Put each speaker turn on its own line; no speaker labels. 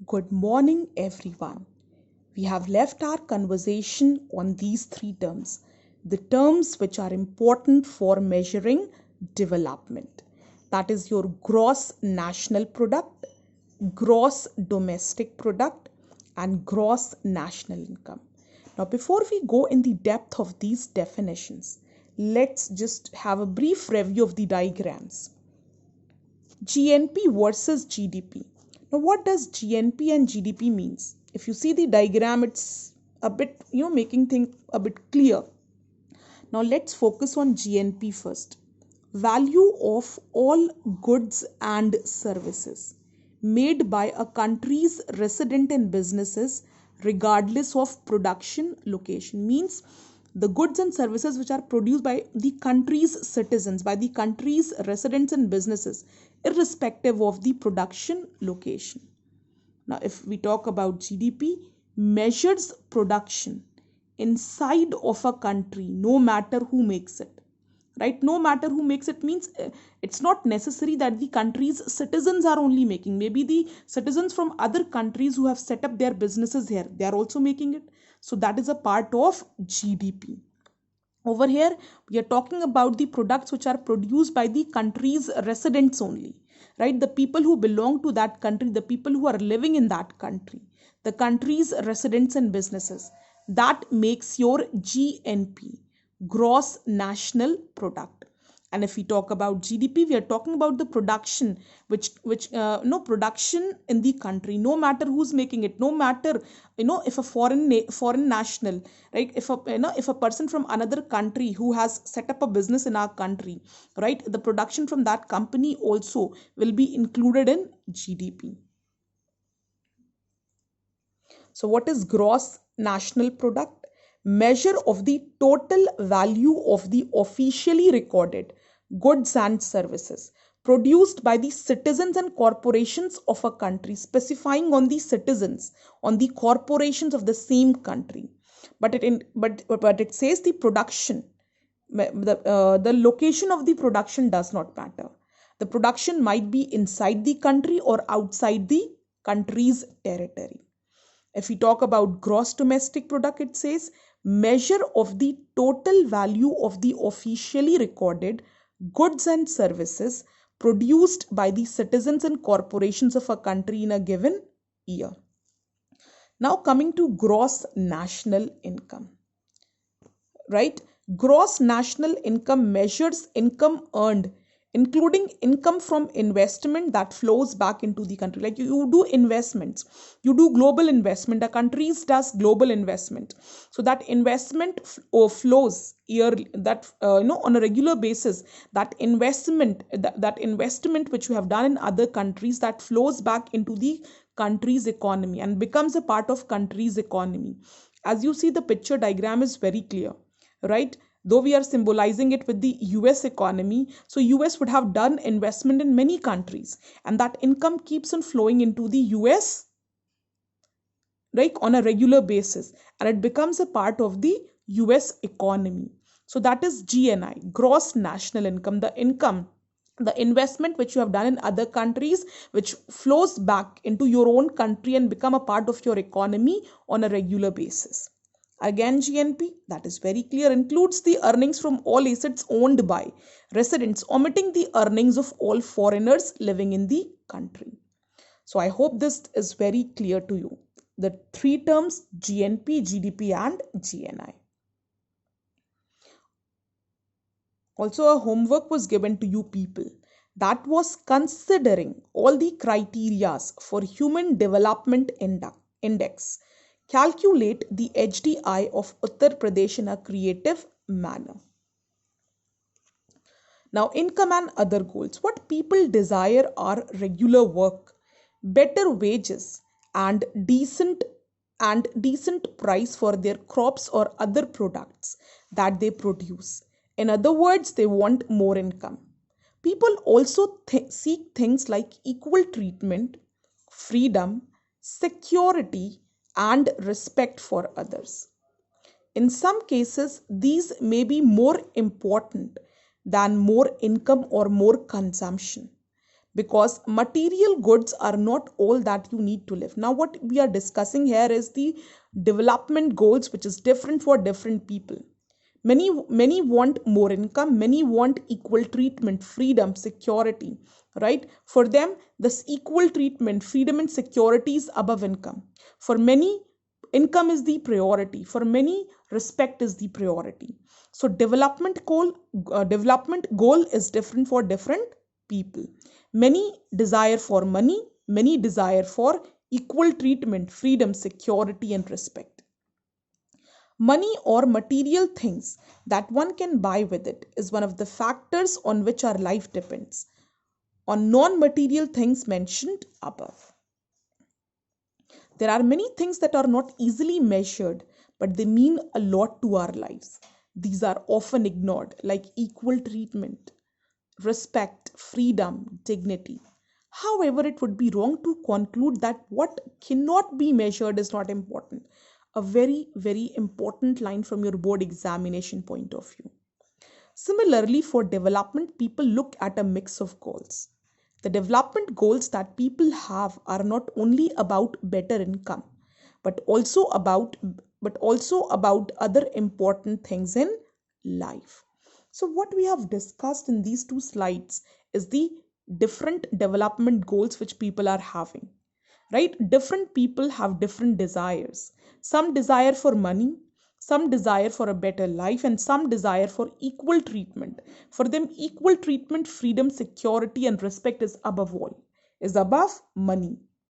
Good morning, everyone. We have left our conversation on these three terms, the terms which are important for measuring development. That is your gross national product, gross domestic product, and gross national income. Now, before we go in the depth of these definitions, let's just have a brief review of the diagrams. GNP versus GDP. Now, what does GNP and GDP means? If you see the diagram, it's a bit, making things a bit clear. Now, let's focus on GNP first. Value of all goods and services made by a country's resident and businesses regardless of production location, means the goods and services which are produced by the country's citizens, by the country's residents and businesses, irrespective of the production location. Now, if we talk about GDP, measures production inside of a country, no matter who makes it. Right? No matter who makes it means it's not necessary that the country's citizens are only making. Maybe the citizens from other countries who have set up their businesses here, they are also making it. So that is a part of GDP. Over here, we are talking about the products which are produced by the country's residents only, right? The people who belong to that country, the people who are living in that country, the country's residents and businesses. That makes your GNP, gross national product. And if we talk about GDP, we are talking about the production production in the country, no matter who's making it, no matter if a foreign national, right, if a person from another country who has set up a business in our country, right, the production from that company also will be included in GDP. So what is gross national product? Measure of the total value of the officially recorded goods and services produced by the citizens and corporations of a country, specifying on the citizens, on the corporations of the same country. But it says the production, the location of the production does not matter. The production might be inside the country or outside the country's territory. If we talk about gross domestic product, it says measure of the total value of the officially recorded goods and services produced by the citizens and corporations of a country in a given year. Now coming to gross national income, right? Gross national income measures income earned, including income from investment that flows back into the country. Like you do investments, you do global investment, the countries does global investment, so that investment flows yearly, that on a regular basis, that investment which you have done in other countries, that flows back into the country's economy and becomes a part of country's economy. As you see, the picture diagram is very clear, right? Though we are symbolizing it with the US economy, so US would have done investment in many countries, and that income keeps on flowing into the US, right, on a regular basis, and it becomes a part of the US economy. So that is GNI, gross national income, the investment which you have done in other countries, which flows back into your own country and become a part of your economy on a regular basis. Again, GNP, that is very clear, includes the earnings from all assets owned by residents, omitting the earnings of all foreigners living in the country. So I hope this is very clear to you. The three terms, GNP, GDP and GNI. Also, a homework was given to you people that was considering all the criterias for Human Development Index. Calculate the HDI of Uttar Pradesh in a creative manner. Now, income and other goals. What people desire are regular work, better wages, and decent price for their crops or other products that they produce. In other words, they want more income. People also seek things like equal treatment, freedom, security, and respect for others. In some cases, these may be more important than more income or more consumption. because material goods are not all that you need to live. Now, what we are discussing here is the development goals, which is different for different people. Many want more income, many want equal treatment, freedom, security, right? For them, this equal treatment, freedom, and security is above income. For many, income is the priority. For many, respect is the priority. So development goal is different for different people. Many desire for money, many desire for equal treatment, freedom, security, and respect. Money or material things that one can buy with it is one of the factors on which our life depends, on non material things mentioned above. There are many things that are not easily measured, but they mean a lot to our lives. These are often ignored, like equal treatment, respect, freedom, dignity. However, it would be wrong to conclude that what cannot be measured is not important. A very, very important line from your board examination point of view. Similarly, for development, people look at a mix of goals. The development goals that people have are not only about better income, but also about other important things in life. So what we have discussed in these two slides is the different development goals which people are having, right? Different people have different desires. Some desire for money, some desire for a better life, and some desire for equal treatment. For them, equal treatment, freedom, security, and respect is above all, is above money.